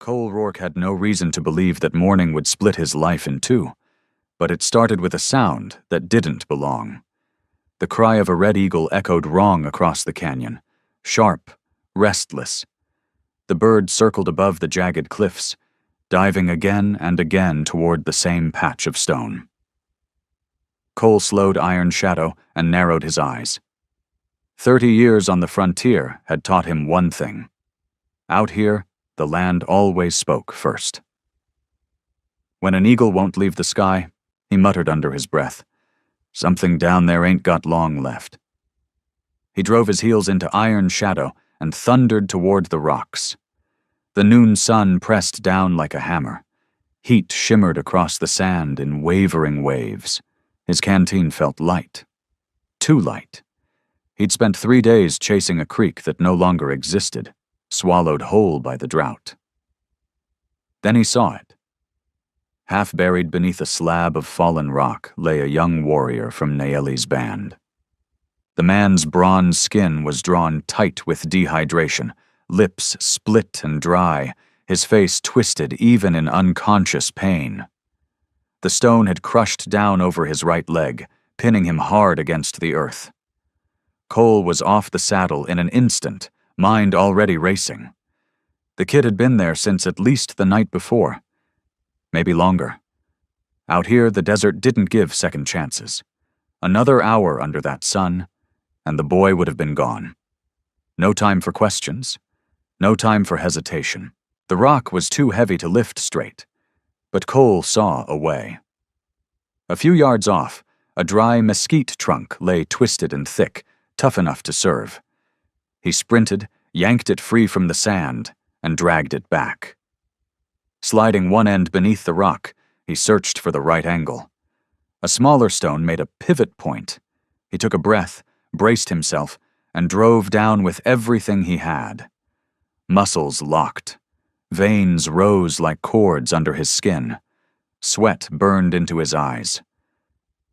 Cole Rourke had no reason to believe that morning would split his life in two, but it started with a sound that didn't belong. The cry of a red eagle echoed wrong across the canyon, sharp, restless. The bird circled above the jagged cliffs, diving again and again toward the same patch of stone. Cole slowed Iron Shadow and narrowed his eyes. 30 years on the frontier had taught him one thing. Out here, the land always spoke first. When an eagle won't leave the sky, he muttered under his breath, "Something down there ain't got long left." He drove his heels into Iron Shadow and thundered toward the rocks. The noon sun pressed down like a hammer. Heat shimmered across the sand in wavering waves. His canteen felt light. Too light. He'd spent 3 days chasing a creek that no longer existed, swallowed whole by the drought. Then he saw it. Half buried beneath a slab of fallen rock lay a young warrior from Naeli's band. The man's bronze skin was drawn tight with dehydration, lips split and dry, his face twisted even in unconscious pain. The stone had crushed down over his right leg, pinning him hard against the earth. Cole was off the saddle in an instant, mind already racing. The kid had been there since at least the night before. Maybe longer. Out here, the desert didn't give second chances. Another hour under that sun, and the boy would have been gone. No time for questions. No time for hesitation. The rock was too heavy to lift straight, but Cole saw a way. A few yards off, a dry mesquite trunk lay twisted and thick, tough enough to serve. He sprinted, yanked it free from the sand, and dragged it back. Sliding one end beneath the rock, he searched for the right angle. A smaller stone made a pivot point. He took a breath, braced himself, and drove down with everything he had. Muscles locked. Veins rose like cords under his skin. Sweat burned into his eyes.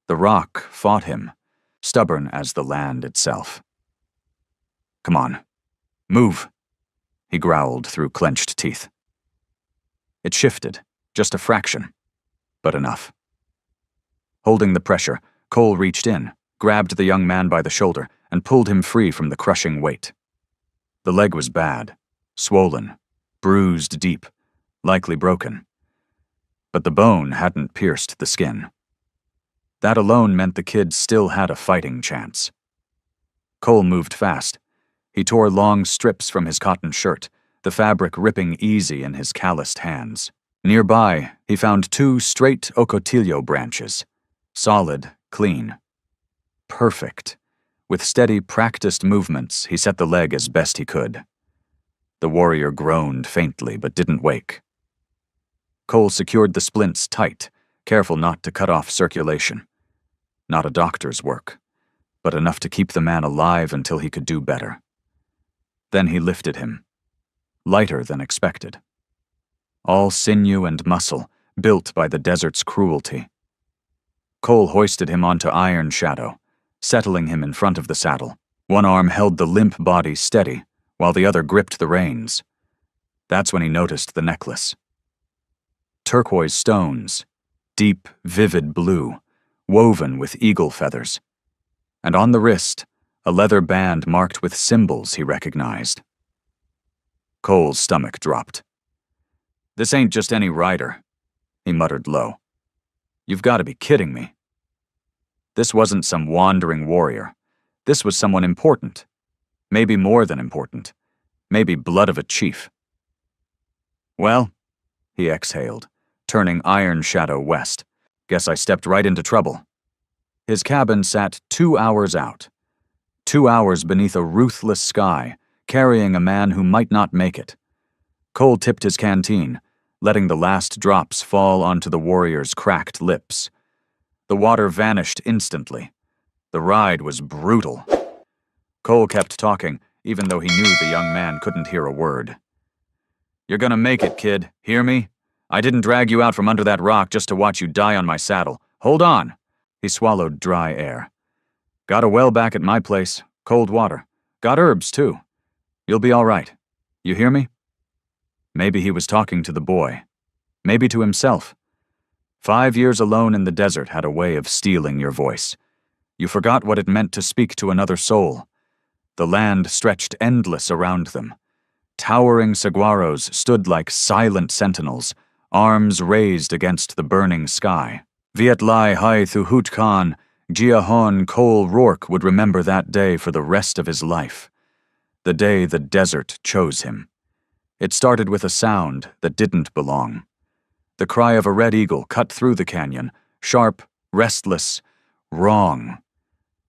The rock fought him, stubborn as the land itself. "Come on. Move," he growled through clenched teeth. It shifted, just a fraction, but enough. Holding the pressure, Cole reached in, grabbed the young man by the shoulder, and pulled him free from the crushing weight. The leg was bad, swollen, bruised deep, likely broken. But the bone hadn't pierced the skin. That alone meant the kid still had a fighting chance. Cole moved fast. He tore long strips from his cotton shirt, the fabric ripping easy in his calloused hands. Nearby, he found 2 straight ocotillo branches. Solid, clean. Perfect. With steady, practiced movements, he set the leg as best he could. The warrior groaned faintly but didn't wake. Cole secured the splints tight, careful not to cut off circulation. Not a doctor's work, but enough to keep the man alive until he could do better. Then he lifted him. Lighter than expected. All sinew and muscle, built by the desert's cruelty. Cole hoisted him onto Iron Shadow, settling him in front of the saddle. One arm held the limp body steady, while the other gripped the reins. That's when he noticed the necklace. Turquoise stones, deep, vivid blue, woven with eagle feathers. And on the wrist, a leather band marked with symbols he recognized. Cole's stomach dropped. "This ain't just any rider," he muttered low. "You've got to be kidding me." This wasn't some wandering warrior. This was someone important. Maybe more than important. Maybe blood of a chief. "Well," he exhaled, turning Iron Shadow west. "Guess I stepped right into trouble." His cabin sat 2 hours out. 2 hours beneath a ruthless sky, carrying a man who might not make it. Cole tipped his canteen, letting the last drops fall onto the warrior's cracked lips. The water vanished instantly. The ride was brutal. Cole kept talking, even though he knew the young man couldn't hear a word. "You're gonna make it, kid. Hear me? I didn't drag you out from under that rock just to watch you die on my saddle. Hold on." He swallowed dry air. "Got a well back at my place. Cold water. Got herbs, too. You'll be all right. You hear me?" Maybe he was talking to the boy. Maybe to himself. 5 years alone in the desert had a way of stealing your voice. You forgot what it meant to speak to another soul. The land stretched endless around them. Towering saguaros stood like silent sentinels, arms raised against the burning sky. Viet Lai Hai Thu Hut Khan, Gia Hon Cole Rourke would remember that day for the rest of his life. The day the desert chose him. It started with a sound that didn't belong. The cry of a red eagle cut through the canyon, sharp, restless, wrong.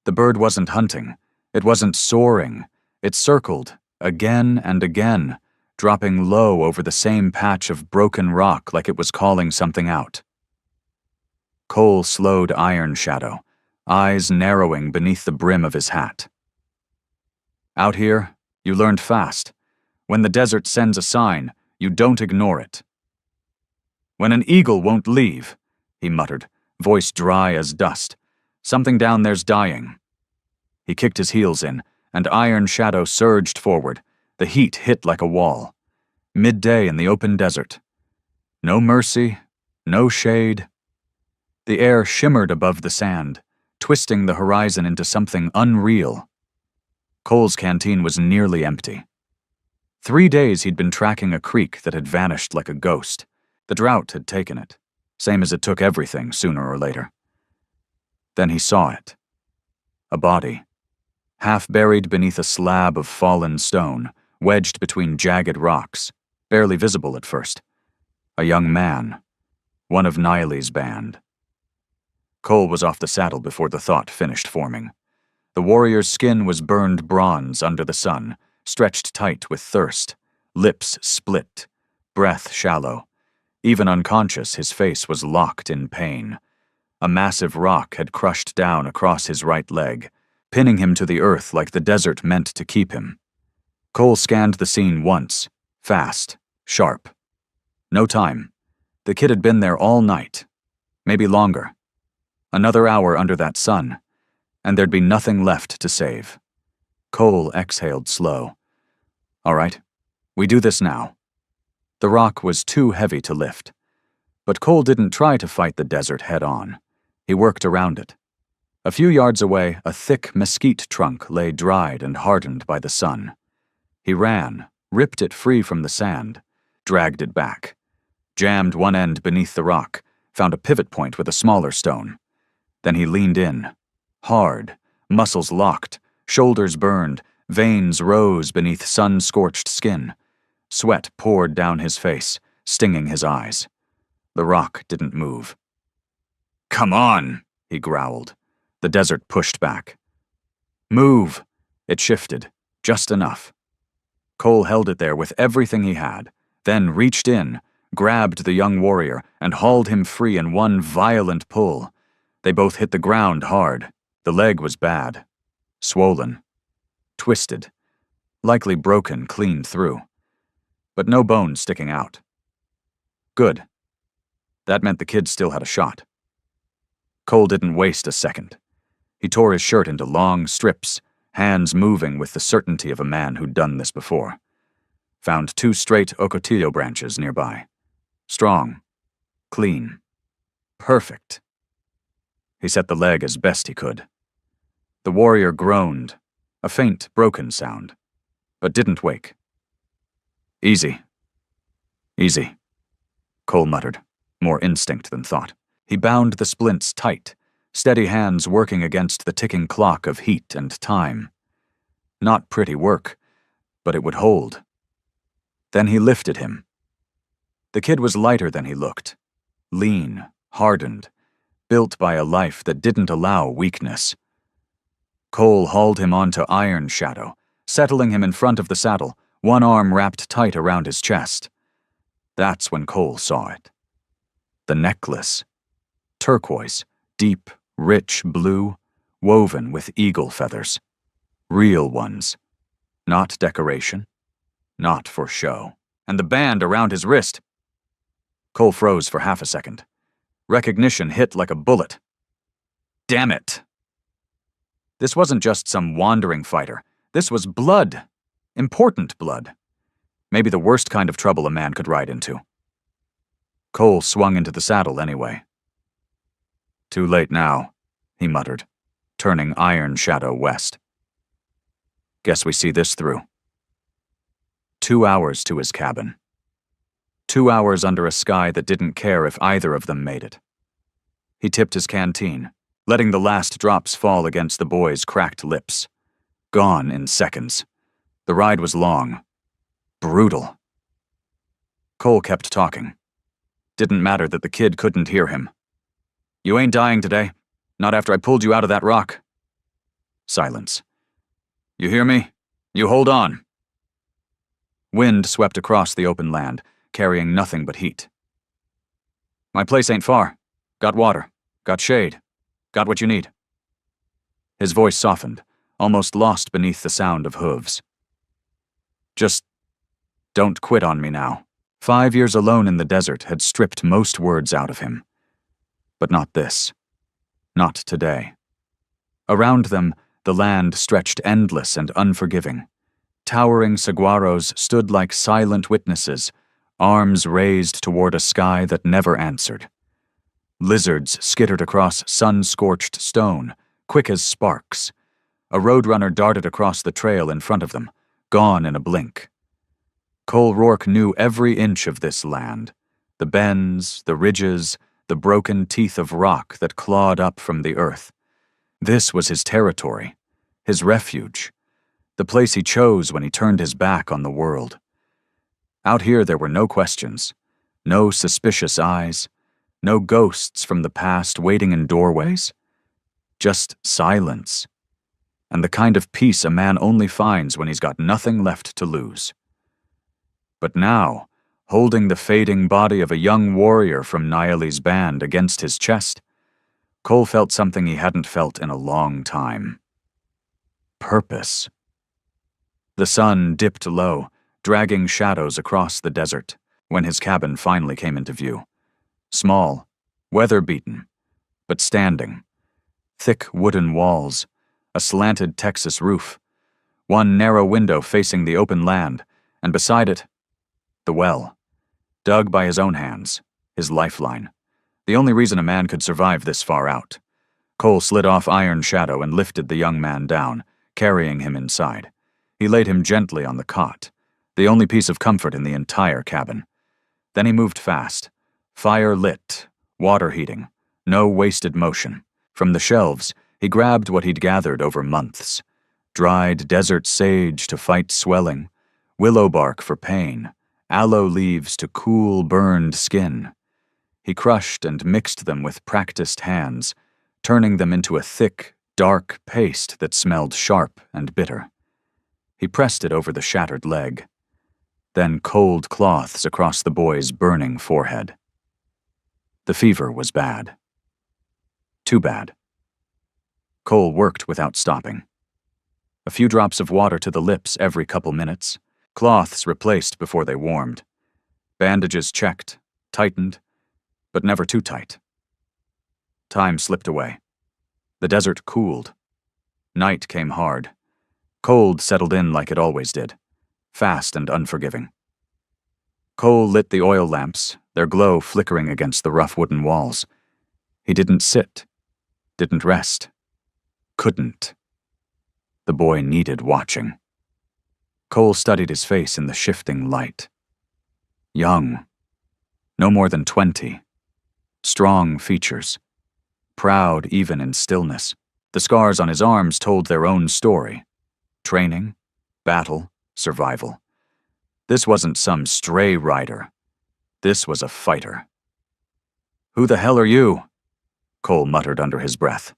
The bird wasn't hunting. It wasn't soaring. It circled, again and again, dropping low over the same patch of broken rock like it was calling something out. Cole slowed Iron Shadow, eyes narrowing beneath the brim of his hat. Out here, you learned fast. When the desert sends a sign, you don't ignore it. When an eagle won't leave, he muttered, voice dry as dust. Something down there's dying. He kicked his heels in, and Iron Shadow surged forward. The heat hit like a wall. Midday in the open desert. No mercy, no shade. The air shimmered above the sand, twisting the horizon into something unreal. Cole's canteen was nearly empty. 3 days he'd been tracking a creek that had vanished like a ghost. The drought had taken it, same as it took everything sooner or later. Then he saw it. A body, half buried beneath a slab of fallen stone, wedged between jagged rocks, barely visible at first. A young man, one of Niley's band. Cole was off the saddle before the thought finished forming. The warrior's skin was burned bronze under the sun, stretched tight with thirst, lips split, breath shallow. Even unconscious, his face was locked in pain. A massive rock had crushed down across his right leg, pinning him to the earth like the desert meant to keep him. Cole scanned the scene once, fast, sharp. No time. The kid had been there all night, maybe longer. Another hour under that sun, and there'd be nothing left to save. Cole exhaled slow. All right, we do this now. The rock was too heavy to lift. But Cole didn't try to fight the desert head-on. He worked around it. A few yards away, a thick mesquite trunk lay dried and hardened by the sun. He ran, ripped it free from the sand, dragged it back, jammed one end beneath the rock, found a pivot point with a smaller stone. Then he leaned in, hard, muscles locked, shoulders burned, veins rose beneath sun-scorched skin. Sweat poured down his face, stinging his eyes. The rock didn't move. Come on, he growled. The desert pushed back. Move! It shifted, just enough. Cole held it there with everything he had, then reached in, grabbed the young warrior, and hauled him free in one violent pull. They both hit the ground hard. The leg was bad. Swollen. Twisted. Likely broken clean through. But no bone sticking out. Good. That meant the kid still had a shot. Cole didn't waste a second. He tore his shirt into long strips, hands moving with the certainty of a man who'd done this before. Found 2 straight ocotillo branches nearby. Strong. Clean. Perfect. He set the leg as best he could. The warrior groaned, a faint, broken sound, but didn't wake. Easy. Easy, Cole muttered, more instinct than thought. He bound the splints tight, steady hands working against the ticking clock of heat and time. Not pretty work, but it would hold. Then he lifted him. The kid was lighter than he looked, lean, hardened, built by a life that didn't allow weakness. Cole hauled him onto Iron Shadow, settling him in front of the saddle, one arm wrapped tight around his chest. That's when Cole saw it. The necklace. Turquoise, deep, rich blue, woven with eagle feathers. Real ones. Not decoration. Not for show. And the band around his wrist. Cole froze for half a second. Recognition hit like a bullet. Damn it! This wasn't just some wandering fighter. This was blood. Important blood. Maybe the worst kind of trouble a man could ride into. Cole swung into the saddle anyway. Too late now, he muttered, turning Iron Shadow west. Guess we see this through. 2 hours to his cabin. 2 hours under a sky that didn't care if either of them made it. He tipped his canteen, letting the last drops fall against the boy's cracked lips. Gone in seconds. The ride was long. Brutal. Cole kept talking. Didn't matter that the kid couldn't hear him. You ain't dying today. Not after I pulled you out of that rock. Silence. You hear me? You hold on. Wind swept across the open land, carrying nothing but heat. My place ain't far. Got water. Got shade. Got what you need. His voice softened, almost lost beneath the sound of hooves. Just don't quit on me now. 5 years alone in the desert had stripped most words out of him. But not this. Not today. Around them, the land stretched endless and unforgiving. Towering saguaros stood like silent witnesses, arms raised toward a sky that never answered. Lizards skittered across sun-scorched stone, quick as sparks. A roadrunner darted across the trail in front of them, gone in a blink. Cole Rourke knew every inch of this land, the bends, the ridges, the broken teeth of rock that clawed up from the earth. This was his territory, his refuge, the place he chose when he turned his back on the world. Out here there were no questions, no suspicious eyes, no ghosts from the past waiting in doorways. Just silence, and the kind of peace a man only finds when he's got nothing left to lose. But now, holding the fading body of a young warrior from Naeli's band against his chest, Cole felt something he hadn't felt in a long time. Purpose. The sun dipped low, dragging shadows across the desert, when his cabin finally came into view. Small, weather-beaten, but standing. Thick wooden walls, a slanted Texas roof, one narrow window facing the open land, and beside it, the well, dug by his own hands, his lifeline. The only reason a man could survive this far out. Cole slid off Iron Shadow and lifted the young man down, carrying him inside. He laid him gently on the cot, the only piece of comfort in the entire cabin. Then he moved fast, fire lit, water heating, no wasted motion. From the shelves, he grabbed what he'd gathered over months. Dried desert sage to fight swelling, willow bark for pain, aloe leaves to cool burned skin. He crushed and mixed them with practiced hands, turning them into a thick, dark paste that smelled sharp and bitter. He pressed it over the shattered leg, then cold cloths across the boy's burning forehead. The fever was bad. Too bad. Cole worked without stopping. A few drops of water to the lips every couple minutes, cloths replaced before they warmed, bandages checked, tightened, but never too tight. Time slipped away. The desert cooled. Night came hard. Cold settled in like it always did, fast and unforgiving. Cole lit the oil lamps, their glow flickering against the rough wooden walls. He didn't sit, didn't rest, couldn't. The boy needed watching. Cole studied his face in the shifting light. Young, no more than 20. Strong features. Proud even in stillness. The scars on his arms told their own story. Training, battle, survival. This wasn't some stray rider. This was a fighter. "Who the hell are you?" Cole muttered under his breath.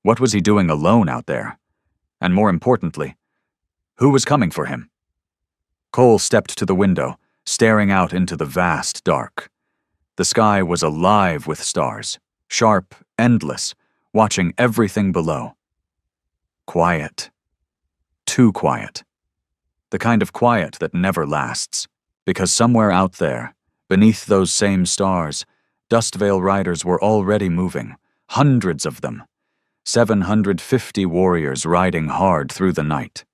What was he doing alone out there? And more importantly, who was coming for him? Cole stepped to the window, staring out into the vast dark. The sky was alive with stars, sharp, endless, watching everything below. Quiet. Too quiet. The kind of quiet that never lasts, because somewhere out there, beneath those same stars, Dustvale riders were already moving, hundreds of them. 750 warriors riding hard through the night.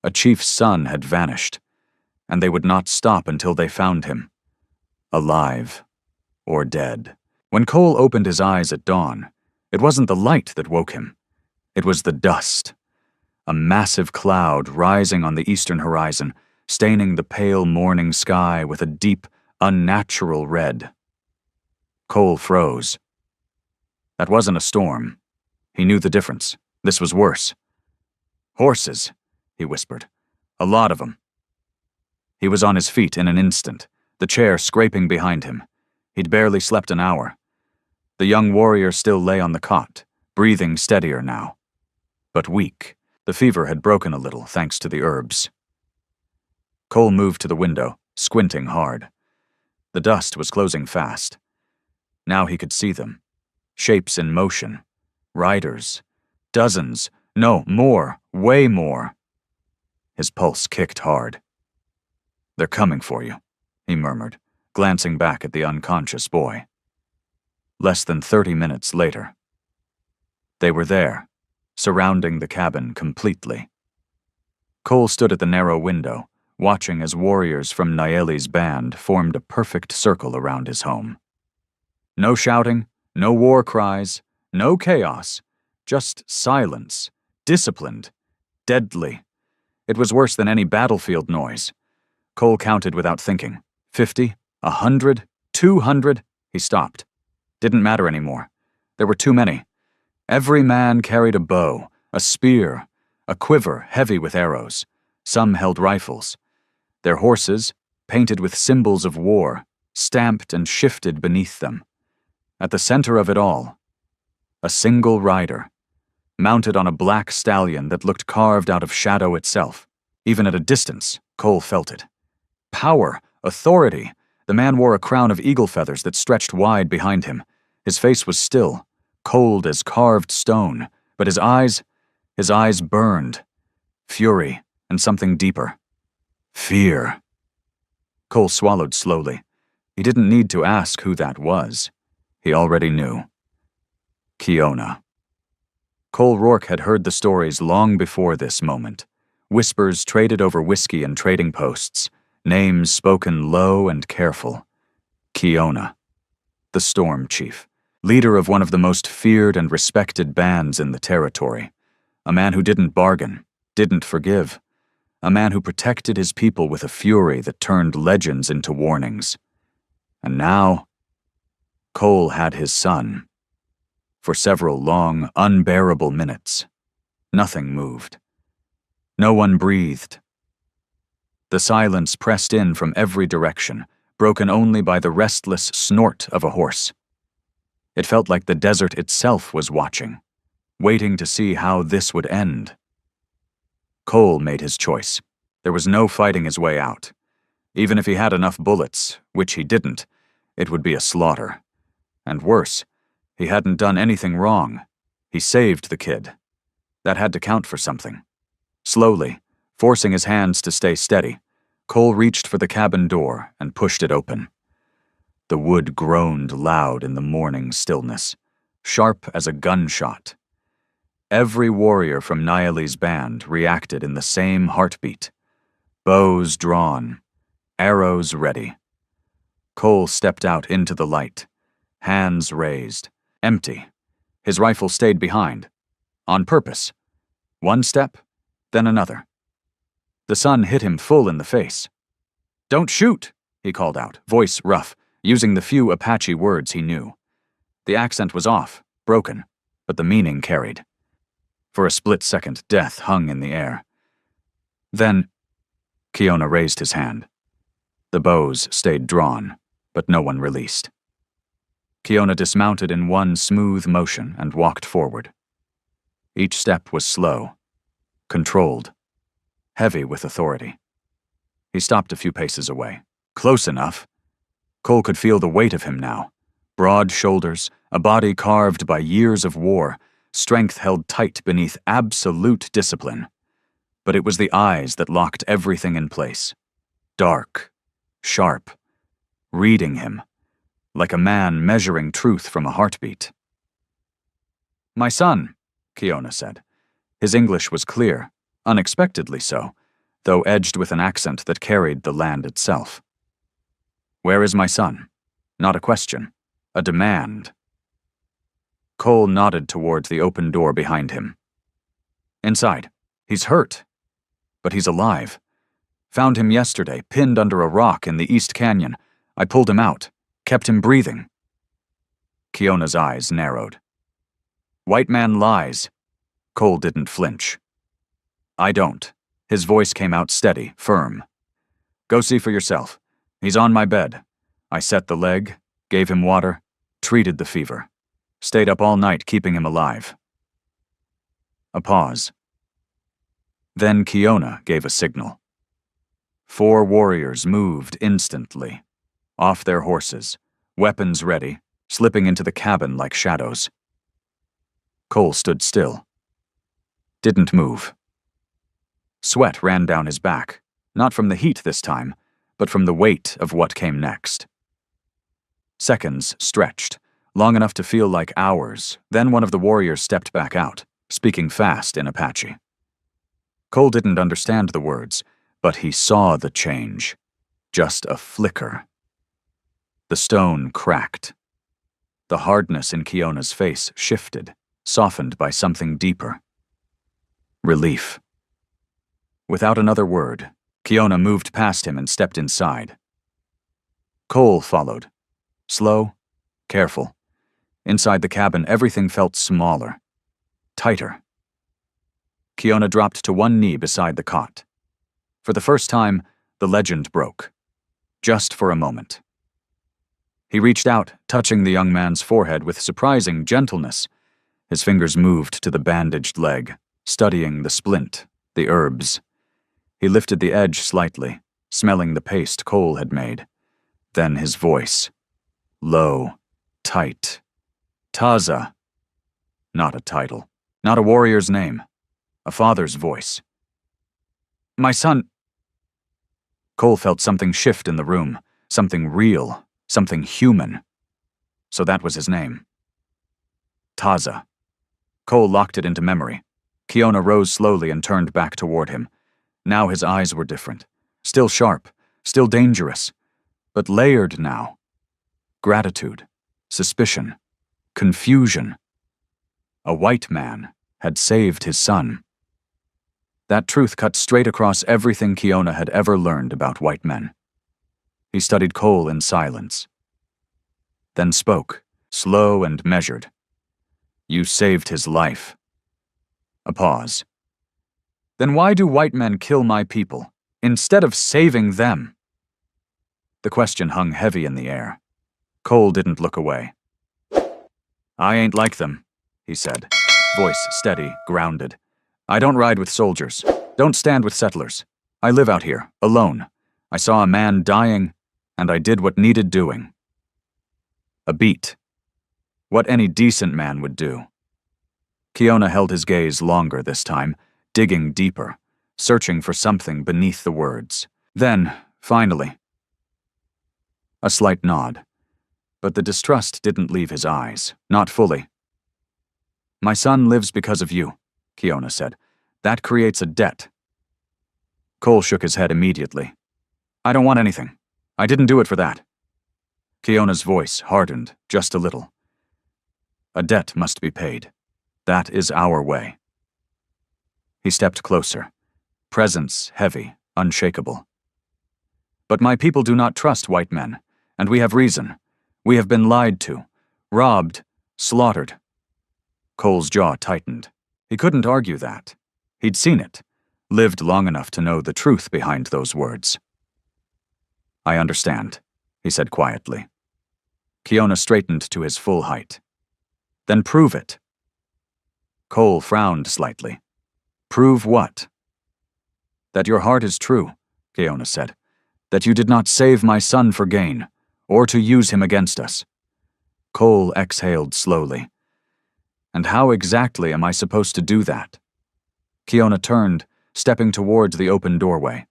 A chief's son had vanished. and they would not stop until they found him, alive or dead. When Cole opened his eyes at dawn, it wasn't the light that woke him. It was the dust, a massive cloud rising on the eastern horizon, staining the pale morning sky with a deep, unnatural red. Cole froze. That wasn't a storm. He knew the difference. This was worse. "Horses," he whispered. "A lot of them." He was on his feet in an instant, the chair scraping behind him. He'd barely slept an hour. The young warrior still lay on the cot, breathing steadier now. But weak. The fever had broken a little, thanks to the herbs. Cole moved to the window, squinting hard. The dust was closing fast. Now he could see them. Shapes in motion. Riders. Dozens. No, more. Way more. His pulse kicked hard. "They're coming for you," he murmured, glancing back at the unconscious boy. Less than 30 minutes later. They were there, surrounding the cabin completely. Cole stood at the narrow window, watching as warriors from Nayeli's band formed a perfect circle around his home. No shouting, no war cries, no chaos, just silence, disciplined, deadly. It was worse than any battlefield noise. Cole counted without thinking. 50, 100, 200. He stopped. Didn't matter anymore. There were too many. Every man carried a bow, a spear, a quiver heavy with arrows. Some held rifles. Their horses, painted with symbols of war, stamped and shifted beneath them. At the center of it all, a single rider, mounted on a black stallion that looked carved out of shadow itself. Even at a distance, Cole felt it. Power, authority. The man wore a crown of eagle feathers that stretched wide behind him. His face was still, cold as carved stone, but his eyes burned. Fury and something deeper. Fear. Cole swallowed slowly. He didn't need to ask who that was. He already knew. Kiona. Cole Rourke had heard the stories long before this moment. Whispers traded over whiskey and trading posts. Names spoken low and careful. Kiona. The Storm Chief. Leader of one of the most feared and respected bands in the territory. A man who didn't bargain, didn't forgive. A man who protected his people with a fury that turned legends into warnings. And now, Cole had his son. For several long, unbearable minutes, nothing moved. No one breathed. The silence pressed in from every direction, broken only by the restless snort of a horse. It felt like the desert itself was watching, waiting to see how this would end. Cole made his choice. There was no fighting his way out. Even if he had enough bullets, which he didn't, it would be a slaughter. And worse, he hadn't done anything wrong. He saved the kid. That had to count for something. Slowly, forcing his hands to stay steady, Cole reached for the cabin door and pushed it open. The wood groaned loud in the morning stillness, sharp as a gunshot. Every warrior from Nayeli's band reacted in the same heartbeat. Bows drawn, arrows ready. Cole stepped out into the light, hands raised, empty. His rifle stayed behind, on purpose. One step, then another. The sun hit him full in the face. "Don't shoot," he called out, voice rough, using the few Apache words he knew. The accent was off, broken, but the meaning carried. For a split second, death hung in the air. Then, Kiona raised his hand. The bows stayed drawn, but no one released. Kiona dismounted in one smooth motion and walked forward. Each step was slow, controlled, heavy with authority. He stopped a few paces away. Close enough. Cole could feel the weight of him now. Broad shoulders, a body carved by years of war, strength held tight beneath absolute discipline. But it was the eyes that locked everything in place. Dark, sharp, reading him, like a man measuring truth from a heartbeat. "My son," Kiona said. His English was clear, unexpectedly so. though edged with an accent that carried the land itself. "Where is my son?" Not a question, a demand. Cole nodded toward the open door behind him. "Inside. He's hurt. But he's alive. Found him yesterday, pinned under a rock in the East Canyon. I pulled him out, kept him breathing." Kiona's eyes narrowed. "White man lies." Cole didn't flinch. "I don't." His voice came out steady, firm. "Go see for yourself. He's on my bed. I set the leg, gave him water, treated the fever. Stayed up all night keeping him alive." A pause. Then Kiona gave a signal. 4 warriors moved instantly, off their horses, weapons ready, slipping into the cabin like shadows. Cole stood still. Didn't move. Sweat ran down his back, not from the heat this time, but from the weight of what came next. Seconds stretched, long enough to feel like hours, then one of the warriors stepped back out, speaking fast in Apache. Cole didn't understand the words, but he saw the change. Just a flicker. The stone cracked. The hardness in Kiona's face shifted, softened by something deeper. Relief. Without another word, Kiona moved past him and stepped inside. Cole followed. Slow, careful. Inside the cabin, everything felt smaller, tighter. Kiona dropped to one knee beside the cot. For the first time, the legend broke. Just for a moment. He reached out, touching the young man's forehead with surprising gentleness. His fingers moved to the bandaged leg, studying the splint, the herbs. He lifted the edge slightly, smelling the paste Cole had made. Then his voice. Low, tight. Taza. Not a title, not a warrior's name. A father's voice. "My son." Cole felt something shift in the room, something real, something human. So that was his name. Taza. Cole locked it into memory. Kiona rose slowly and turned back toward him. Now his eyes were different. Still sharp, still dangerous, but layered now. Gratitude, suspicion, confusion. A white man had saved his son. That truth cut straight across everything Kiona had ever learned about white men. He studied Cole in silence. Then spoke, slow and measured. "You saved his life." A pause. "Then why do white men kill my people, instead of saving them?" The question hung heavy in the air. Cole didn't look away. "I ain't like them," he said, voice steady, grounded. "I don't ride with soldiers, don't stand with settlers. I live out here, alone. I saw a man dying, and I did what needed doing." A beat. What any decent man would do. Kiona held his gaze longer this time, digging deeper, searching for something beneath the words. Then, finally, a slight nod. But the distrust didn't leave his eyes, not fully. "My son lives because of you," Kiona said. "That creates a debt." Cole shook his head immediately. "I don't want anything. I didn't do it for that." Kiona's voice hardened just a little. "A debt must be paid. That is our way." He stepped closer, presence heavy, unshakable. "But my people do not trust white men, and we have reason. We have been lied to, robbed, slaughtered." Cole's jaw tightened. He couldn't argue that. He'd seen it, lived long enough to know the truth behind those words. "I understand," he said quietly. Kiona straightened to his full height. "Then prove it." Cole frowned slightly. "Prove what?" "That your heart is true," Kiona said. "That you did not save my son for gain, or to use him against us." Cole exhaled slowly. "And how exactly am I supposed to do that?" Kiona turned, stepping towards the open doorway.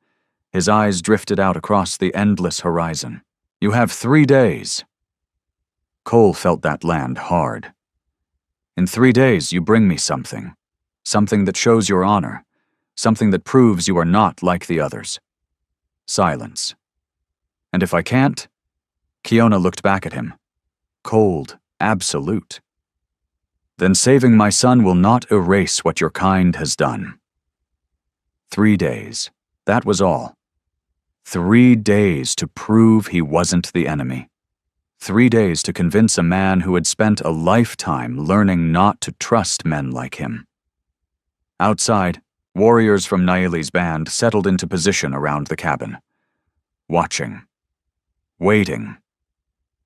His eyes drifted out across the endless horizon. "You have 3 days." Cole felt that land hard. "In 3 days you bring me something. Something that shows your honor. Something that proves you are not like the others. Silence. And if I can't? Kiona looked back at him. Cold, absolute. Then saving my son will not erase what your kind has done. 3 days. That was all. 3 days to prove he wasn't the enemy. 3 days to convince a man who had spent a lifetime learning not to trust men like him. Outside, warriors from Naili's band settled into position around the cabin. Watching. Waiting.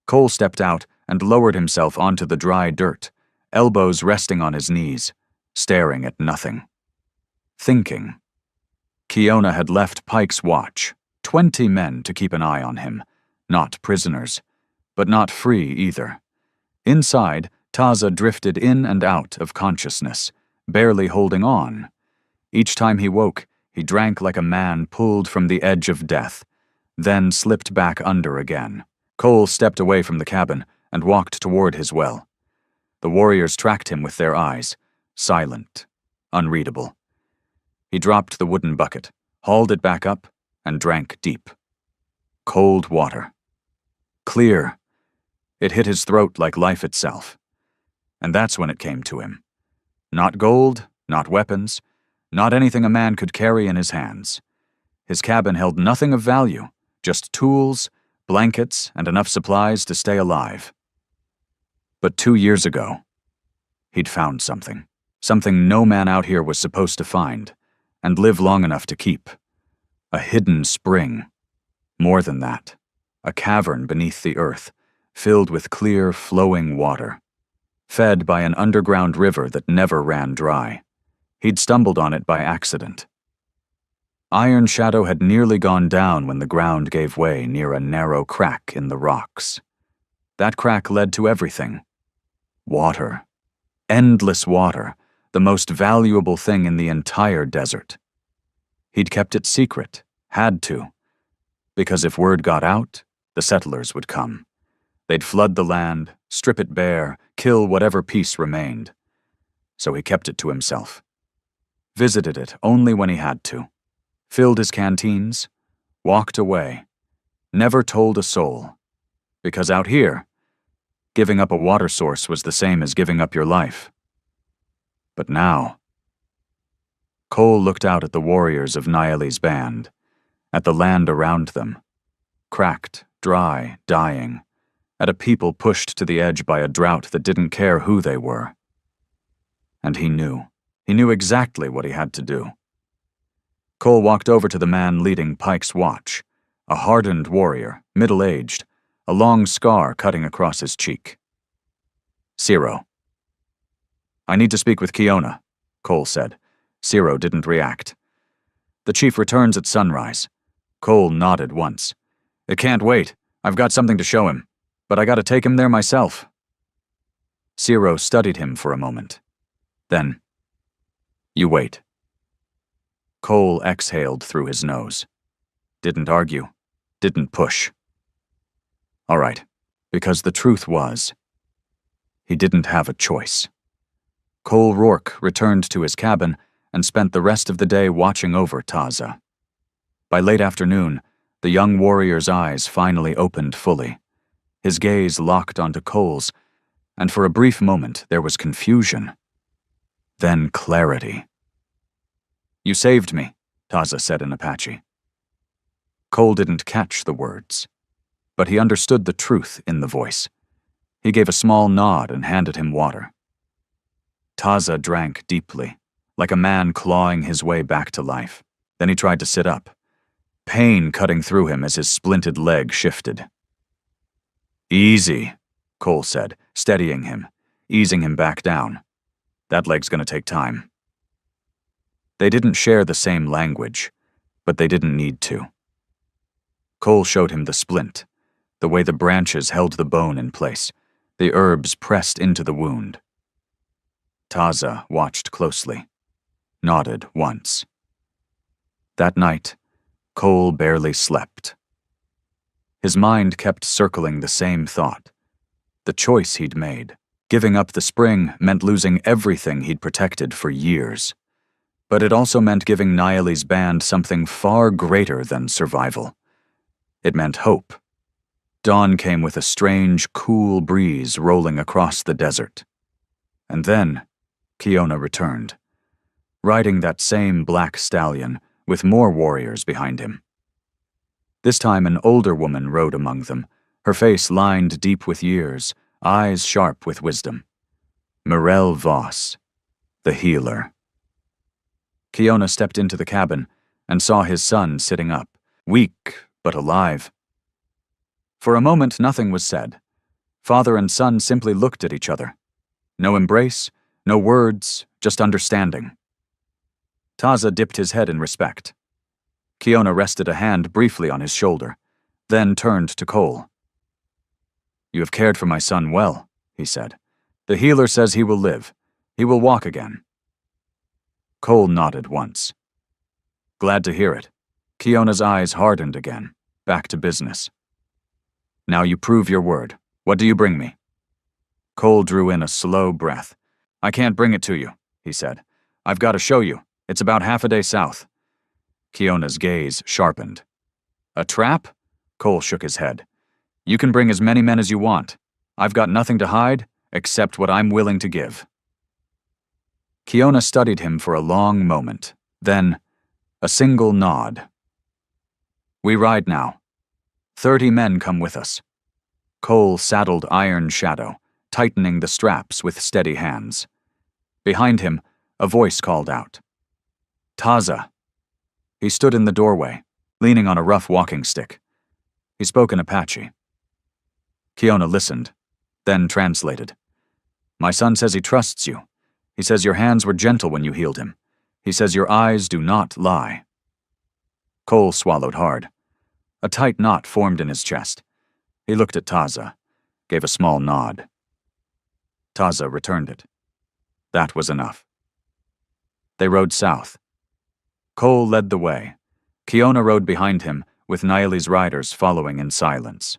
Cole stepped out and lowered himself onto the dry dirt, elbows resting on his knees, staring at nothing. Thinking. Kiona had left Pike's watch, 20 men to keep an eye on him, not prisoners, but not free either. Inside, Taza drifted in and out of consciousness, barely holding on. Each time he woke, he drank like a man pulled from the edge of death, then slipped back under again. Cole stepped away from the cabin and walked toward his well. The warriors tracked him with their eyes, silent, unreadable. He dropped the wooden bucket, hauled it back up, and drank deep. Cold water. Clear. It hit his throat like life itself. And that's when it came to him. Not gold, not weapons, not anything a man could carry in his hands. His cabin held nothing of value, just tools, blankets, and enough supplies to stay alive. But 2 years ago, he'd found something. Something no man out here was supposed to find, and live long enough to keep. A hidden spring. More than that, a cavern beneath the earth, filled with clear, flowing water, fed by an underground river that never ran dry. He'd stumbled on it by accident. Iron Shadow had nearly gone down when the ground gave way near a narrow crack in the rocks. That crack led to everything. Water. Endless water, the most valuable thing in the entire desert. He'd kept it secret, had to, because if word got out, the settlers would come. They'd flood the land, strip it bare, kill whatever piece remained. So he kept it to himself. Visited it only when he had to. Filled his canteens, walked away, never told a soul. Because out here, giving up a water source was the same as giving up your life. But now, Cole looked out at the warriors of Naili's band, at the land around them, cracked, dry, dying, at a people pushed to the edge by a drought that didn't care who they were. And he knew exactly what he had to do. Cole walked over to the man leading Pike's watch, a hardened warrior, middle-aged, a long scar cutting across his cheek. Ciro. I need to speak with Kiona, Cole said. Ciro didn't react. The chief returns at sunrise. Cole nodded once. It can't wait. I've got something to show him, but I gotta take him there myself. Ciro studied him for a moment. Then, you wait. Cole exhaled through his nose. Didn't argue. Didn't push. All right, because the truth was, he didn't have a choice. Cole Rourke returned to his cabin and spent the rest of the day watching over Taza. By late afternoon, the young warrior's eyes finally opened fully. His gaze locked onto Cole's, and for a brief moment there was confusion. Then clarity. You saved me, Taza said in Apache. Cole didn't catch the words, but he understood the truth in the voice. He gave a small nod and handed him water. Taza drank deeply, like a man clawing his way back to life. Then he tried to sit up, pain cutting through him as his splinted leg shifted. Easy, Cole said, steadying him, easing him back down. That leg's gonna take time. They didn't share the same language, but they didn't need to. Cole showed him the splint, the way the branches held the bone in place, the herbs pressed into the wound. Taza watched closely, nodded once. That night, Cole barely slept. His mind kept circling the same thought. The choice he'd made. Giving up the spring meant losing everything he'd protected for years. But it also meant giving Naili's band something far greater than survival. It meant hope. Dawn came with a strange, cool breeze rolling across the desert. And then, Kiona returned, riding that same black stallion with more warriors behind him. This time an older woman rode among them, her face lined deep with years, eyes sharp with wisdom. Mirelle Voss, the healer. Kiona stepped into the cabin and saw his son sitting up, weak but alive. For a moment nothing was said. Father and son simply looked at each other. No embrace, no words, just understanding. Taza dipped his head in respect. Kiona rested a hand briefly on his shoulder, then turned to Cole. "You have cared for my son well," he said. "The healer says he will live. He will walk again." Cole nodded once. "Glad to hear it." Kiona's eyes hardened again, back to business. "Now you prove your word. What do you bring me?" Cole drew in a slow breath. "I can't bring it to you," he said. "I've got to show you. It's about half a day south." Kiona's gaze sharpened. "A trap?" Cole shook his head. "You can bring as many men as you want. I've got nothing to hide except what I'm willing to give." Kiona studied him for a long moment, then a single nod. "We ride now. 30 men come with us." Cole saddled Iron Shadow, tightening the straps with steady hands. Behind him, a voice called out, "Taza." He stood in the doorway, leaning on a rough walking stick. He spoke in Apache. Kiona listened, then translated. "My son says he trusts you. He says your hands were gentle when you healed him. He says your eyes do not lie." Cole swallowed hard. A tight knot formed in his chest. He looked at Taza, gave a small nod. Taza returned it. That was enough. They rode south. Cole led the way. Kiona rode behind him, with Naili's riders following in silence.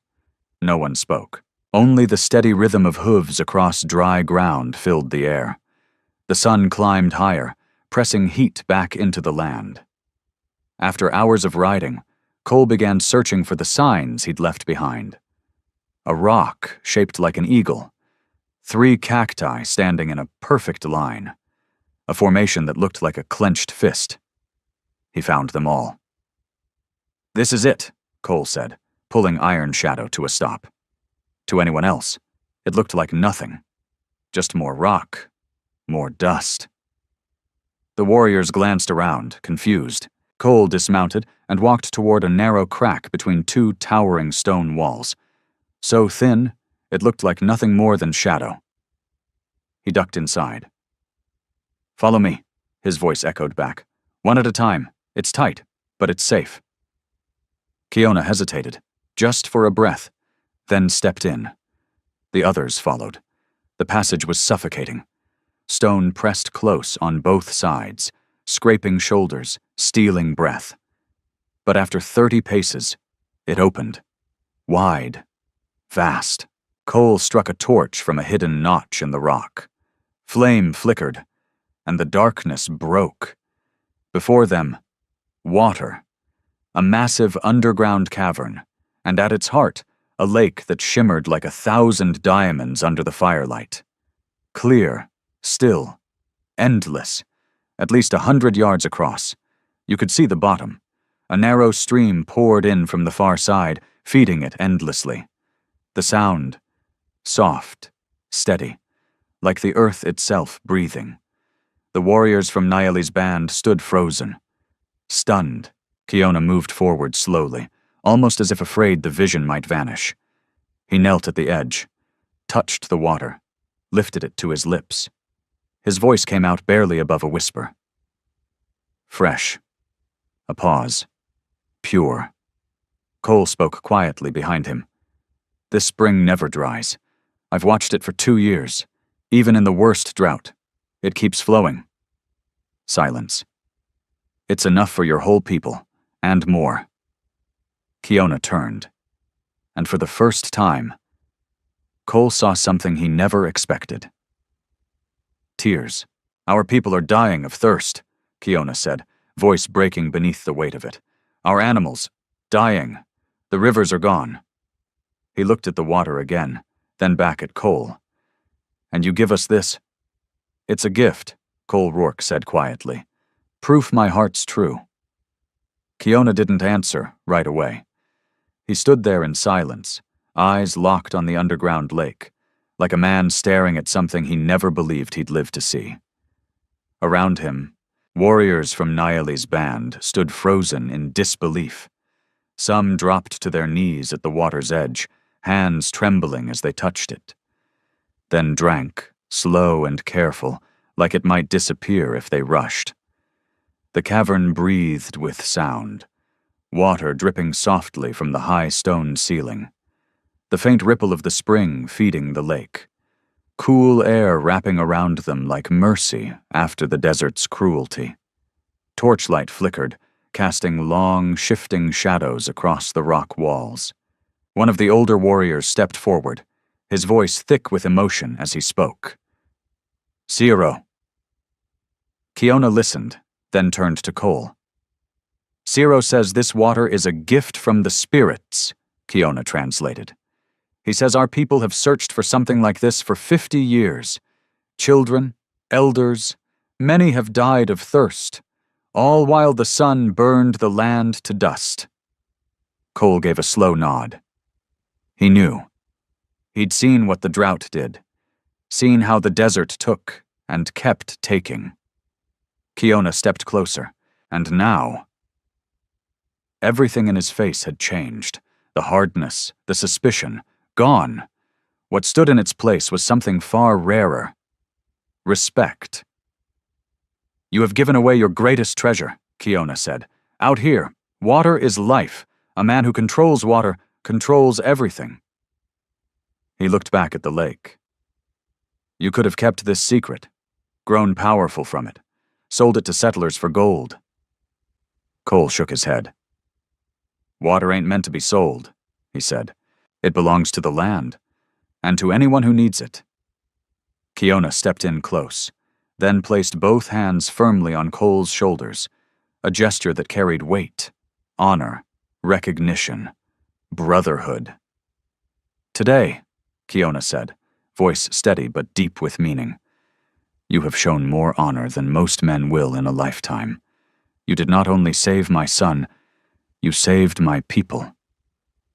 No one spoke. Only the steady rhythm of hooves across dry ground filled the air. The sun climbed higher, pressing heat back into the land. After hours of riding, Cole began searching for the signs he'd left behind. A rock shaped like an eagle. 3 cacti standing in a perfect line. A formation that looked like a clenched fist. He found them all. "This is it," Cole said, pulling Iron Shadow to a stop. To anyone else, it looked like nothing. Just more rock, more dust. The warriors glanced around, confused. Cole dismounted and walked toward a narrow crack between 2 towering stone walls. So thin, it looked like nothing more than shadow. He ducked inside. "Follow me," his voice echoed back. "One at a time. It's tight, but it's safe." Kiona hesitated, just for a breath, then stepped in. The others followed. The passage was suffocating. Stone pressed close on both sides, scraping shoulders, stealing breath. But after 30 paces, it opened. Wide. Vast. Cole struck a torch from a hidden notch in the rock. Flame flickered, and the darkness broke. Before them, water. A massive underground cavern, and at its heart, a lake that shimmered like 1,000 diamonds under the firelight. Clear, still, endless, at least 100 yards across. You could see the bottom. A narrow stream poured in from the far side, feeding it endlessly. The sound, soft, steady, like the earth itself breathing. The warriors from Naili's band stood frozen. Stunned, Kiona moved forward slowly, almost as if afraid the vision might vanish. He knelt at the edge, touched the water, lifted it to his lips. His voice came out barely above a whisper. Fresh. A pause. Pure. Cole spoke quietly behind him. "This spring never dries. I've watched it for 2 years. Even in the worst drought, it keeps flowing." Silence. "It's enough for your whole people, and more." Kiona turned, and for the first time, Cole saw something he never expected. Tears. "Our people are dying of thirst," Kiona said, voice breaking beneath the weight of it. Our animals, dying. The rivers are gone. He looked at the water again, then back at Cole. And you give us this? It's a gift, Cole Rourke said quietly. Proof my heart's true. Kiona didn't answer right away. He stood there in silence, eyes locked on the underground lake, like a man staring at something he never believed he'd live to see. Around him, warriors from Naeli's band stood frozen in disbelief. Some dropped to their knees at the water's edge, hands trembling as they touched it. Then drank, slow and careful, like it might disappear if they rushed. The cavern breathed with sound, water dripping softly from the high stone ceiling. The faint ripple of the spring feeding the lake. Cool air wrapping around them like mercy after the desert's cruelty. Torchlight flickered, casting long, shifting shadows across the rock walls. One of the older warriors stepped forward, his voice thick with emotion as he spoke. Ciro. Kiona listened, then turned to Cole. Ciro says this water is a gift from the spirits, Kiona translated. He says our people have searched for something like this for 50 years. Children, elders, many have died of thirst, all while the sun burned the land to dust. Cole gave a slow nod. He knew. He'd seen what the drought did, seen how the desert took and kept taking. Kiona stepped closer, and now... Everything in his face had changed. The hardness, the suspicion, gone. What stood in its place was something far rarer. Respect. You have given away your greatest treasure, Kiona said. Out here, water is life. A man who controls water controls everything. He looked back at the lake. You could have kept this secret, grown powerful from it, sold it to settlers for gold. Cole shook his head. Water ain't meant to be sold, he said. It belongs to the land, and to anyone who needs it. Kiona stepped in close, then placed both hands firmly on Cole's shoulders, a gesture that carried weight, honor, recognition, brotherhood. Today, Kiona said, voice steady but deep with meaning, you have shown more honor than most men will in a lifetime. You did not only save my son, you saved my people.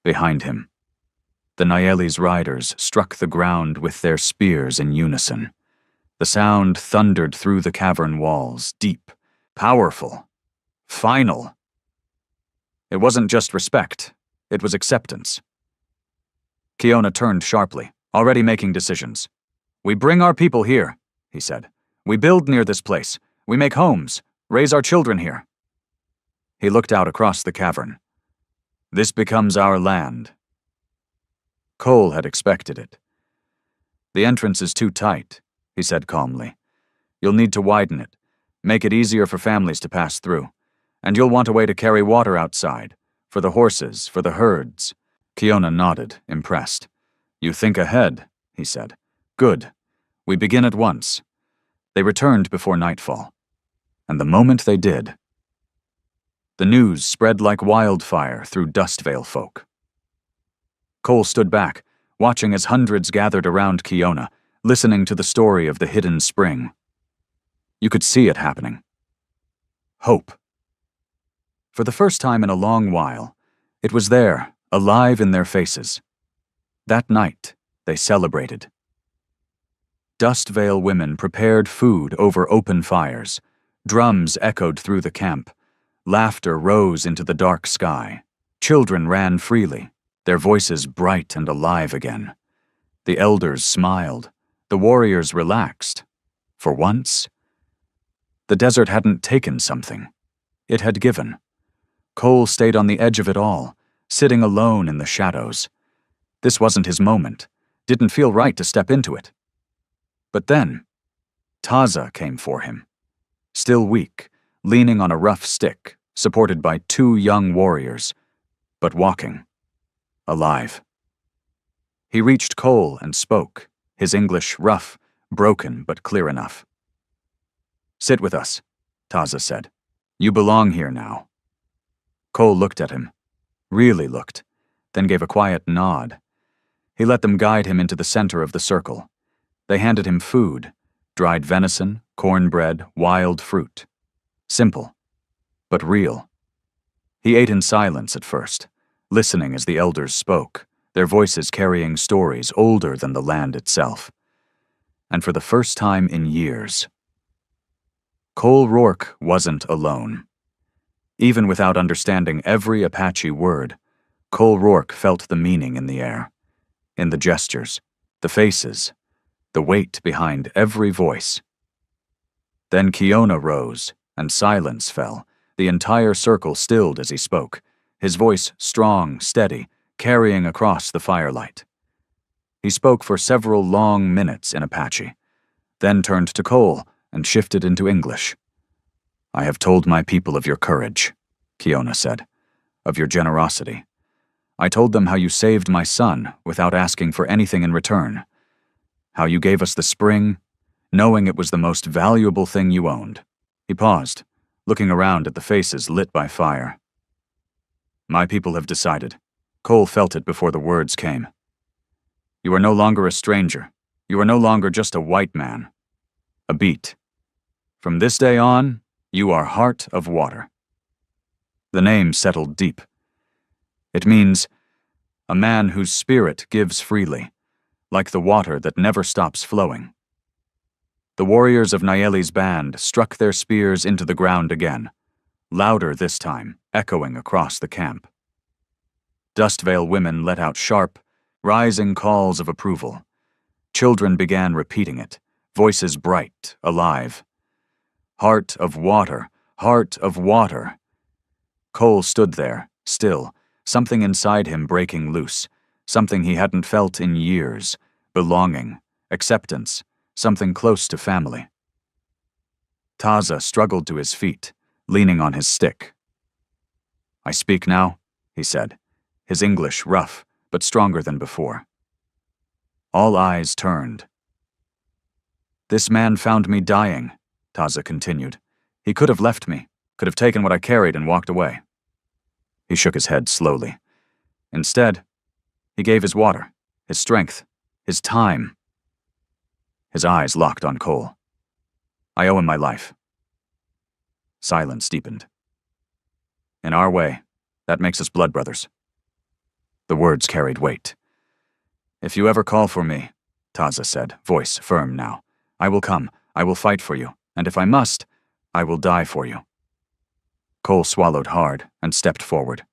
Behind him, the Naeli's riders struck the ground with their spears in unison. The sound thundered through the cavern walls, deep, powerful, final. It wasn't just respect, it was acceptance. Kiona turned sharply, already making decisions. We bring our people here, he said. We build near this place. We make homes, raise our children here. He looked out across the cavern. This becomes our land. Cole had expected it. The entrance is too tight, he said calmly. You'll need to widen it, make it easier for families to pass through, and you'll want a way to carry water outside, for the horses, for the herds. Kiona nodded, impressed. You think ahead, he said. Good. We begin at once. They returned before nightfall, and the moment they did, the news spread like wildfire through Dustvale folk. Cole stood back, watching as hundreds gathered around Kiona, listening to the story of the hidden spring. You could see it happening. Hope. For the first time in a long while, it was there, alive in their faces. That night, they celebrated. Dustvale women prepared food over open fires. Drums echoed through the camp. Laughter rose into the dark sky. Children ran freely, their voices bright and alive again. The elders smiled. The warriors relaxed. For once, the desert hadn't taken something. It had given. Cole stayed on the edge of it all, sitting alone in the shadows. This wasn't his moment. Didn't feel right to step into it. But then, Taza came for him. Still weak, leaning on a rough stick, supported by 2 young warriors, but walking, alive. He reached Cole and spoke, his English rough, broken but clear enough. Sit with us, Taza said. You belong here now. Cole looked at him. Really looked, then gave a quiet nod. He let them guide him into the center of the circle. They handed him food, dried venison, cornbread, wild fruit. Simple, but real. He ate in silence at first, listening as the elders spoke, their voices carrying stories older than the land itself. And for the first time in years, Cole Rourke wasn't alone. Even without understanding every Apache word, Cole Rourke felt the meaning in the air, in the gestures, the faces, the weight behind every voice. Then Kiona rose, and silence fell. The entire circle stilled as he spoke, his voice strong, steady, carrying across the firelight. He spoke for several long minutes in Apache, then turned to Cole and shifted into English. I have told my people of your courage, Kiona said, of your generosity. I told them how you saved my son without asking for anything in return, how you gave us the spring, knowing it was the most valuable thing you owned. He paused, looking around at the faces lit by fire. My people have decided. Cole felt it before the words came. You are no longer a stranger. You are no longer just a white man. A beat. From this day on, you are Heart of Water. The name settled deep. It means a man whose spirit gives freely, like the water that never stops flowing. The warriors of Nayeli's band struck their spears into the ground again, louder this time, echoing across the camp. Dustvale women let out sharp, rising calls of approval. Children began repeating it, voices bright, alive. Heart of Water, Heart of Water. Cole stood there, still, something inside him breaking loose, something he hadn't felt in years, belonging, acceptance, something close to family. Taza struggled to his feet, leaning on his stick. I speak now, he said, his English rough, but stronger than before. All eyes turned. This man found me dying, Taza continued. He could have left me, could have taken what I carried and walked away. He shook his head slowly. Instead, he gave his water, his strength, his time. His eyes locked on Cole. I owe him my life. Silence deepened. In our way, that makes us blood brothers. The words carried weight. If you ever call for me, Taza said, voice firm now, I will come, I will fight for you, and if I must, I will die for you. Cole swallowed hard and stepped forward.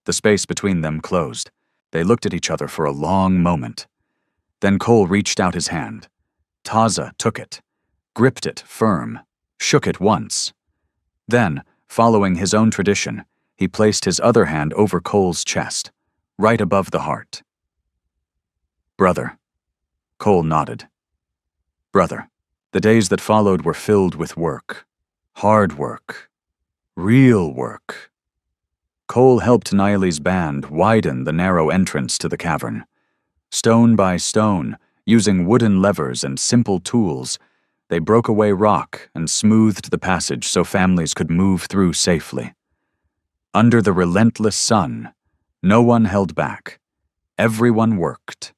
The space between them closed. They looked at each other for a long moment. Then Cole reached out his hand. Taza took it, gripped it firm, shook it once. Then, following his own tradition, he placed his other hand over Cole's chest, right above the heart. Brother. Cole nodded. Brother. The days that followed were filled with work. Hard work. Real work. Cole helped Nayeli's band widen the narrow entrance to the cavern. Stone by stone, using wooden levers and simple tools, they broke away rock and smoothed the passage so families could move through safely. Under the relentless sun, no one held back. Everyone worked.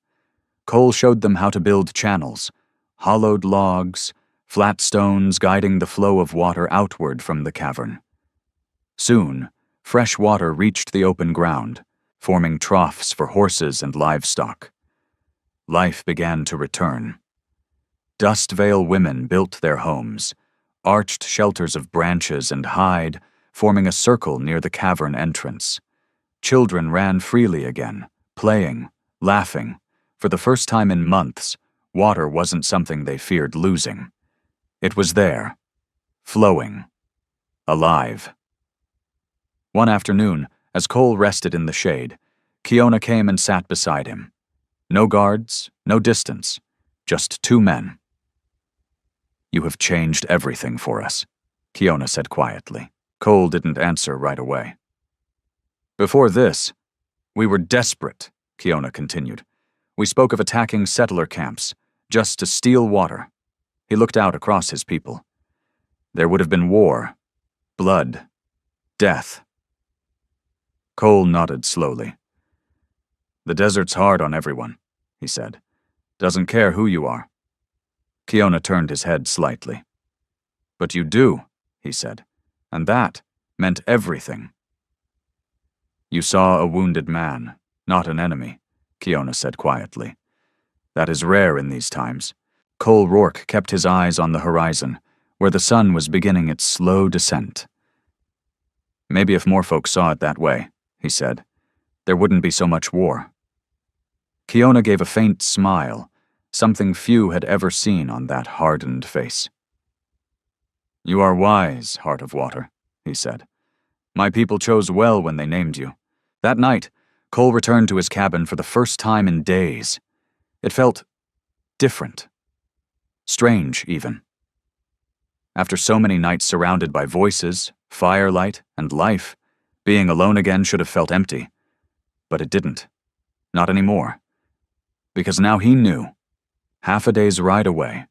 Cole showed them how to build channels, hollowed logs, flat stones guiding the flow of water outward from the cavern. Soon, fresh water reached the open ground, forming troughs for horses and livestock. Life began to return. Dustvale women built their homes, arched shelters of branches and hide, forming a circle near the cavern entrance. Children ran freely again, playing, laughing. For the first time in months, water wasn't something they feared losing. It was there, flowing, alive. One afternoon, as Cole rested in the shade, Kiona came and sat beside him. No guards, no distance, just two men. You have changed everything for us, Kiona said quietly. Cole didn't answer right away. Before this, we were desperate, Kiona continued. We spoke of attacking settler camps, just to steal water. He looked out across his people. There would have been war, blood, death. Cole nodded slowly. The desert's hard on everyone, he said. Doesn't care who you are. Kiona turned his head slightly. But you do, he said, and that meant everything. You saw a wounded man, not an enemy, Kiona said quietly. That is rare in these times. Cole Rourke kept his eyes on the horizon, where the sun was beginning its slow descent. Maybe if more folks saw it that way, he said, there wouldn't be so much war. Kiona gave a faint smile, something few had ever seen on that hardened face. You are wise, Heart of Water, he said. My people chose well when they named you. That night, Cole returned to his cabin for the first time in days. It felt different. Strange, even. After so many nights surrounded by voices, firelight, and life, being alone again should have felt empty. But it didn't. Not anymore. Because now he knew, half a day's ride away,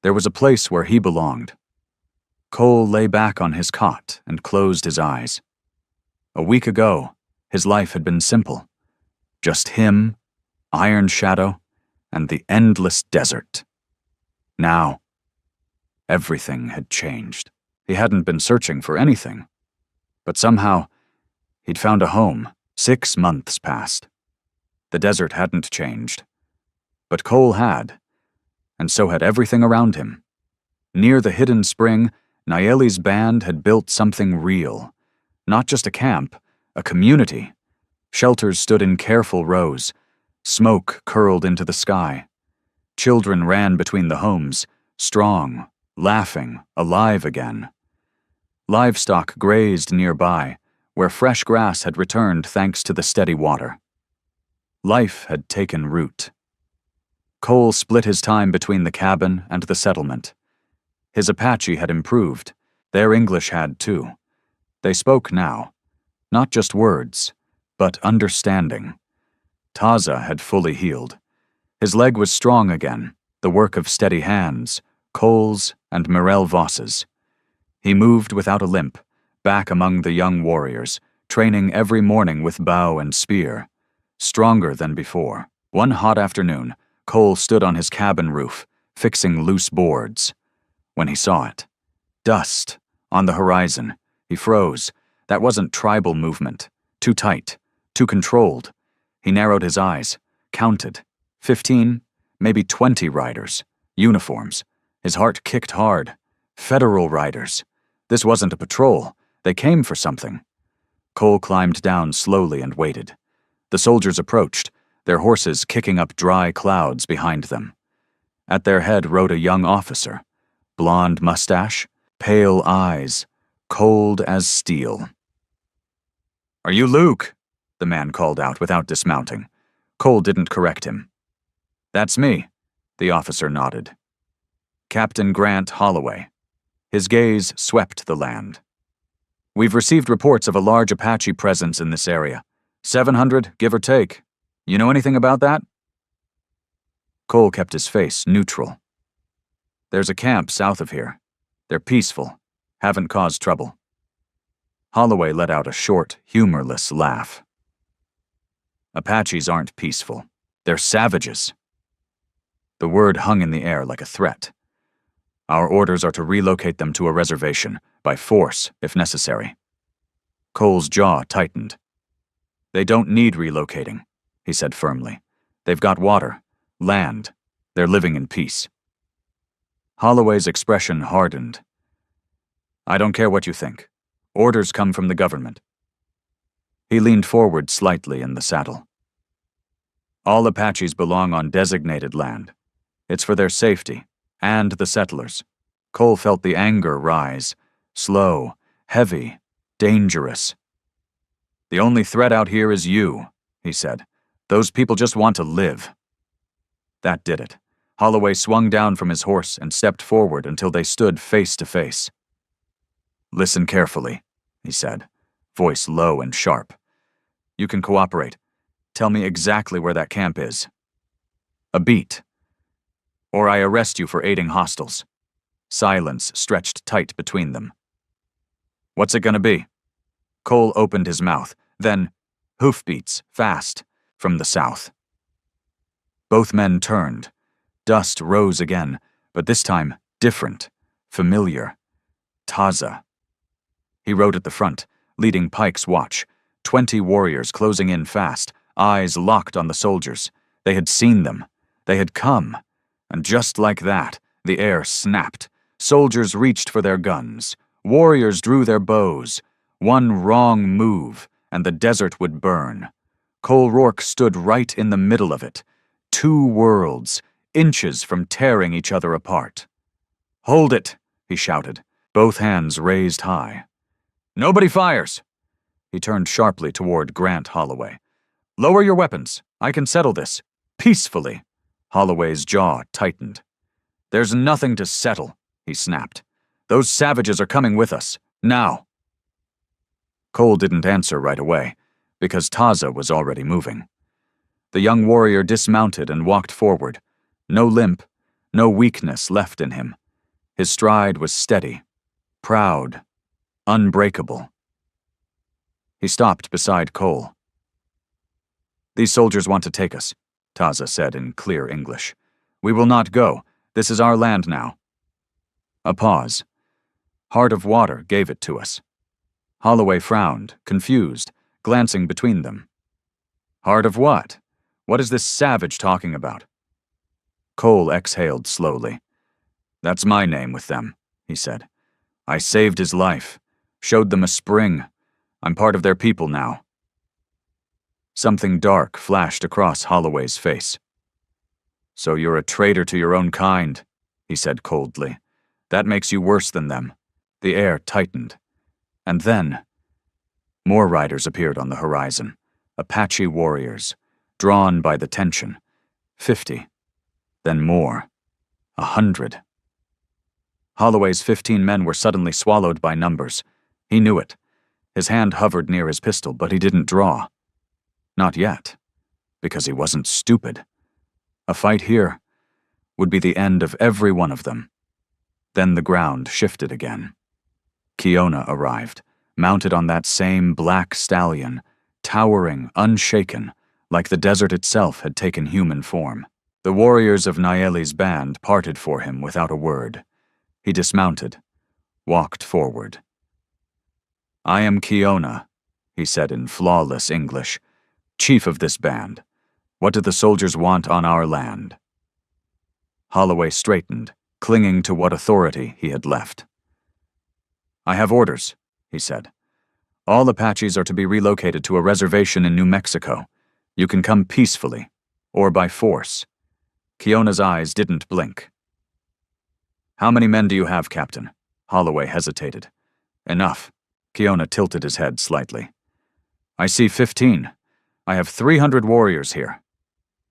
there was a place where he belonged. Cole lay back on his cot and closed his eyes. A week ago, his life had been simple. Just him, Iron Shadow, and the endless desert. Now, everything had changed. He hadn't been searching for anything. But somehow, he'd found a home. 6 months passed. The desert hadn't changed. But Cole had, and so had everything around him. Near the hidden spring, Nayeli's band had built something real. Not just a camp, a community. Shelters stood in careful rows. Smoke curled into the sky. Children ran between the homes, strong, laughing, alive again. Livestock grazed nearby, where fresh grass had returned thanks to the steady water. Life had taken root. Cole split his time between the cabin and the settlement. His Apache had improved. Their English had too. They spoke now. Not just words, but understanding. Taza had fully healed. His leg was strong again, the work of steady hands, Cole's and Mirel Voss's. He moved without a limp, back among the young warriors, training every morning with bow and spear. Stronger than before. One hot afternoon, Cole stood on his cabin roof, fixing loose boards. When he saw it, dust, on the horizon, he froze. That wasn't tribal movement. Too tight, too controlled. He narrowed his eyes, counted. 15, maybe 20 riders. Uniforms. His heart kicked hard. Federal riders. This wasn't a patrol. They came for something. Cole climbed down slowly and waited. The soldiers approached, their horses kicking up dry clouds behind them. At their head rode a young officer. Blonde mustache, pale eyes, cold as steel. "Are you Luke?" the man called out without dismounting. Cole didn't correct him. "That's me," the officer nodded. "Captain Grant Holloway." His gaze swept the land. "We've received reports of a large Apache presence in this area. 700, give or take. You know anything about that?" Cole kept his face neutral. "There's a camp south of here. They're peaceful, haven't caused trouble." Holloway let out a short, humorless laugh. "Apaches aren't peaceful. They're savages." The word hung in the air like a threat. "Our orders are to relocate them to a reservation, by force, if necessary." Cole's jaw tightened. "They don't need relocating," he said firmly. "They've got water, land. They're living in peace." Holloway's expression hardened. "I don't care what you think. Orders come from the government." He leaned forward slightly in the saddle. "All Apaches belong on designated land. It's for their safety, and the settlers." Cole felt the anger rise, slow, heavy, dangerous. "The only threat out here is you," he said. "Those people just want to live." That did it. Holloway swung down from his horse and stepped forward until they stood face to face. "Listen carefully," he said, voice low and sharp. "You can cooperate. Tell me exactly where that camp is. A beat. Or I arrest you for aiding hostiles. Silence stretched tight between them. "What's it gonna be?" Cole opened his mouth, then hoofbeats, fast, from the south. Both men turned. Dust rose again, but this time different, familiar. Taza. He rode at the front, leading Pike's watch. 20 warriors closing in fast, eyes locked on the soldiers. They had seen them. They had come. And just like that, the air snapped. Soldiers reached for their guns. Warriors drew their bows. One wrong move, and the desert would burn. Cole Rourke stood right in the middle of it. 2 worlds, inches from tearing each other apart. "Hold it," he shouted, both hands raised high. "Nobody fires!" He turned sharply toward Grant Holloway. "Lower your weapons. I can settle this. Peacefully." Holloway's jaw tightened. "There's nothing to settle," he snapped. "Those savages are coming with us. Now." Cole didn't answer right away, because Taza was already moving. The young warrior dismounted and walked forward. No limp, no weakness left in him. His stride was steady, proud, unbreakable. He stopped beside Cole. "These soldiers want to take us," Taza said in clear English. "We will not go. This is our land now." A pause. Heart of Water gave it to us. Holloway frowned, confused, glancing between them. "Heart of what? What is this savage talking about?" Cole exhaled slowly. "That's my name with them," he said. "I saved his life, showed them a spring. I'm part of their people now." Something dark flashed across Holloway's face. "So you're a traitor to your own kind," he said coldly. "That makes you worse than them." The air tightened. And then, more riders appeared on the horizon. Apache warriors, drawn by the tension. 50. Then more. 100. Holloway's 15 men were suddenly swallowed by numbers. He knew it. His hand hovered near his pistol, but he didn't draw. Not yet, because he wasn't stupid. A fight here would be the end of every one of them. Then the ground shifted again. Kiona arrived, mounted on that same black stallion, towering, unshaken, like the desert itself had taken human form. The warriors of Nayeli's band parted for him without a word. He dismounted, walked forward. "I am Kiona," he said in flawless English, "chief of this band. What do the soldiers want on our land?" Holloway straightened, clinging to what authority he had left. "I have orders," he said. "All Apaches are to be relocated to a reservation in New Mexico. You can come peacefully, or by force." Kiona's eyes didn't blink. "How many men do you have, Captain?" Holloway hesitated. "Enough." Kiona tilted his head slightly. "I see 15. I have 300 warriors here."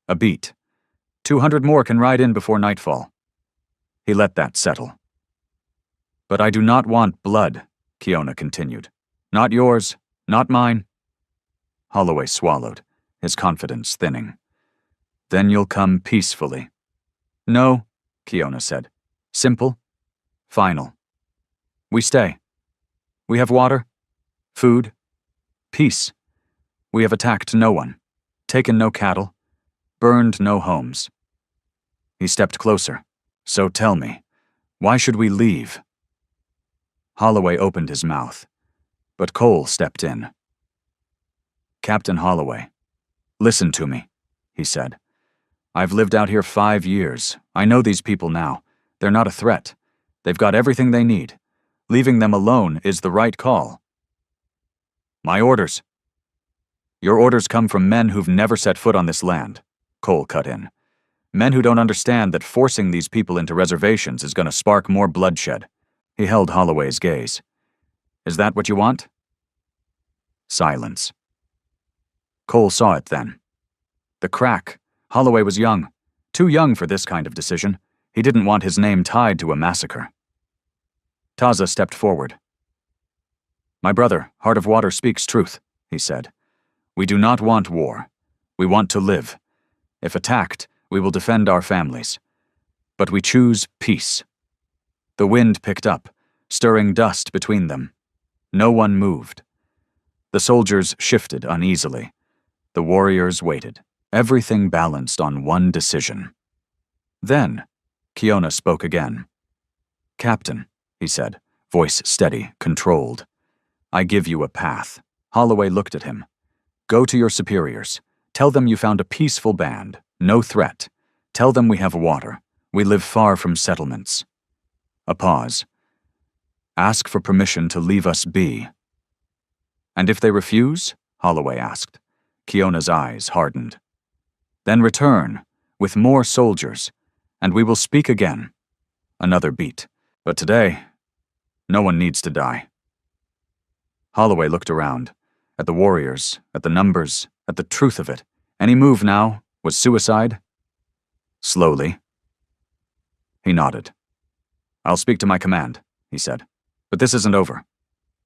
A beat. 200 more can ride in before nightfall. He let that settle. "But I do not want blood," Kiona continued. "Not yours, not mine." Holloway swallowed, his confidence thinning. "Then you'll come peacefully." "No," Kiona said. "Simple. Final. We stay. We have water, food, peace. We have attacked no one, taken no cattle, burned no homes." He stepped closer. "So tell me, why should we leave?" Holloway opened his mouth, but Cole stepped in. "Captain Holloway, listen to me," he said. "I've lived out here 5 years. I know these people now. They're not a threat. They've got everything they need. Leaving them alone is the right call." "My orders." "Your orders come from men who've never set foot on this land," Cole cut in. "Men who don't understand that forcing these people into reservations is going to spark more bloodshed." He held Holloway's gaze. "Is that what you want?" Silence. Cole saw it then. The crack. Holloway was young. Too young for this kind of decision. He didn't want his name tied to a massacre. Taza stepped forward. "My brother, Heart of Water, speaks truth," he said. "We do not want war. We want to live. If attacked, we will defend our families. But we choose peace." The wind picked up, stirring dust between them. No one moved. The soldiers shifted uneasily. The warriors waited, everything balanced on one decision. Then, Kiona spoke again. "Captain," he said, voice steady, controlled. "I give you a path." Holloway looked at him. "Go to your superiors. Tell them you found a peaceful band, no threat. Tell them we have water. We live far from settlements." A pause. "Ask for permission to leave us be." "And if they refuse?" Holloway asked. Kiona's eyes hardened. "Then return, with more soldiers, and we will speak again." Another beat. "But today, no one needs to die." Holloway looked around, at the warriors, at the numbers, at the truth of it. Any move now was suicide? Slowly. He nodded. "I'll speak to my command," he said. "But this isn't over."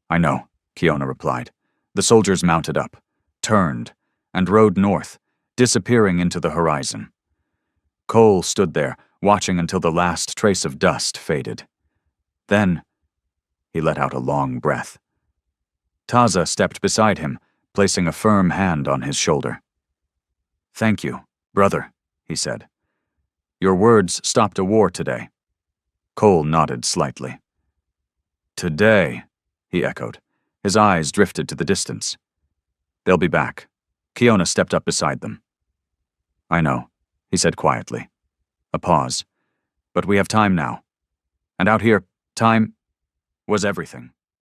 "I know," Kiona replied. The soldiers mounted up, turned, and rode north, disappearing into the horizon. Cole stood there, watching until the last trace of dust faded. Then, he let out a long breath. Taza stepped beside him, placing a firm hand on his shoulder. "Thank you, brother," he said. "Your words stopped a war today." Cole nodded slightly. "Today," he echoed. His eyes drifted to the distance. "They'll be back." Kiona stepped up beside them. "I know," he said quietly. A pause. "But we have time now. And out here, time was everything."